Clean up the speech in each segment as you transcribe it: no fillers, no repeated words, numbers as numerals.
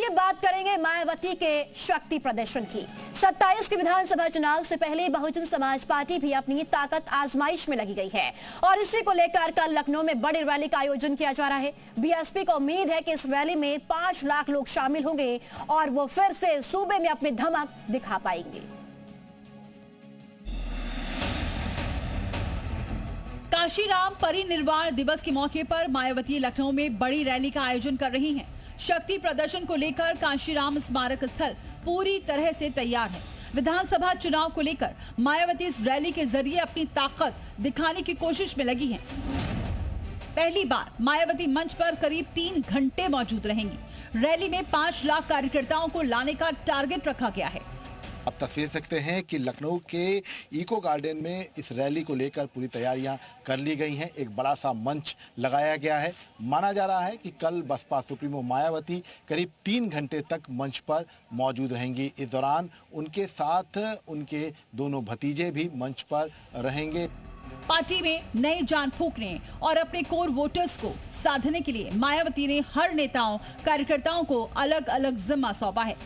आगे बात करेंगे मायावती के शक्ति प्रदर्शन की। 27 के विधानसभा चुनाव से पहले बहुजन समाज पार्टी भी अपनी ताकत आजमाइश में लगी गई है और इसी को लेकर कल लखनऊ में बड़ी रैली का आयोजन किया जा रहा है। बीएसपी को उम्मीद है कि इस रैली में 5 लाख लोग शामिल होंगे और वो फिर से सूबे में अपनी धमक दिखा पाएंगे। काशीराम परिनिर्वाण दिवस के मौके पर मायावती लखनऊ में बड़ी रैली का आयोजन कर रही हैं। शक्ति प्रदर्शन को लेकर काशीराम स्मारक स्थल पूरी तरह से तैयार है। विधानसभा चुनाव को लेकर मायावती इस रैली के जरिए अपनी ताकत दिखाने की कोशिश में लगी हैं। पहली बार मायावती मंच पर करीब 3 घंटे मौजूद रहेंगी। रैली में 5 लाख कार्यकर्ताओं को लाने का टारगेट रखा गया है। आप तस्वीर सकते हैं कि लखनऊ के इको गार्डन में इस रैली को लेकर पूरी तैयारियां कर ली गई हैं। एक बड़ा सा मंच लगाया गया है। माना जा रहा है कि कल बसपा सुप्रीमो मायावती करीब 3 घंटे तक मंच पर मौजूद रहेंगी। इस दौरान उनके साथ उनके दोनों भतीजे भी मंच पर रहेंगे। पार्टी में नई जान फूंकने और अपने कोर वोटर्स को साधने के लिए मायावती ने हर नेताओं कार्यकर्ताओं को अलग अलग जिम्मा सौंपा है।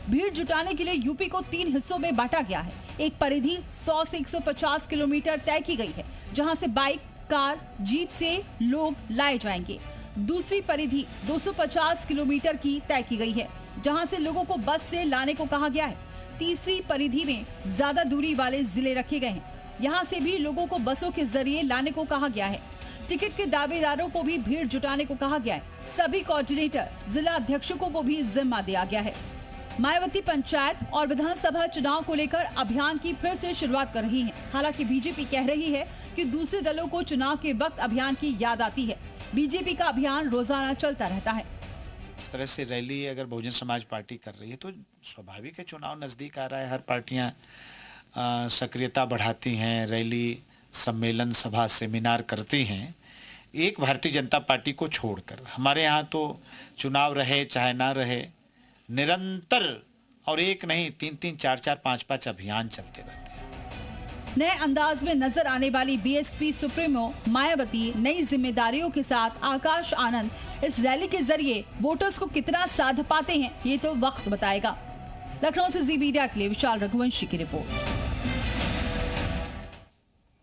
भीड़ जुटाने के लिए यूपी को 3 हिस्सों में बांटा गया है। एक परिधि 100 से 150 किलोमीटर तय की गई है, जहां से बाइक, कार, जीप से लोग लाए जाएंगे। दूसरी परिधि 250 किलोमीटर की तय की गई है, जहां से लोगों को बस से लाने को कहा गया है। तीसरी परिधि में ज्यादा दूरी वाले जिले रखे गए हैं, यहाँ से भी लोगों को बसों के जरिए लाने को कहा गया है। टिकट के दावेदारों को भी भीड़ जुटाने को कहा गया है। सभी कोऑर्डिनेटर, जिला अध्यक्षकों को भी जिम्मा दिया गया है। मायावती पंचायत और विधानसभा चुनाव को लेकर अभियान की फिर से शुरुआत कर रही हैं। हालांकि बीजेपी कह रही है कि दूसरे दलों को चुनाव के वक्त अभियान की याद आती है। बीजेपी का अभियान रोजाना चलता रहता है। इस तरह से रैली अगर बहुजन समाज पार्टी कर रही है तो स्वाभाविक है, चुनाव नजदीक आ रहा है। हर पार्टियां सक्रियता बढ़ाती हैं, रैली, सम्मेलन, सभा, सेमिनार करती हैं। एक भारतीय जनता पार्टी को छोड़कर हमारे यहाँ तो चुनाव रहे चाहे ना रहे, निरंतर और एक नहीं 3-3, 4-4, 5-5 अभियान चलते रहते हैं। नए अंदाज में नजर आने वाली बीएसपी सुप्रीमो मायावती नई जिम्मेदारियों के साथ आकाश आनंद इस रैली के जरिए वोटर्स को कितना साध पाते हैं, ये तो वक्त बताएगा। लखनऊ से जी मीडिया के लिए विशाल रघुवंशी की रिपोर्ट।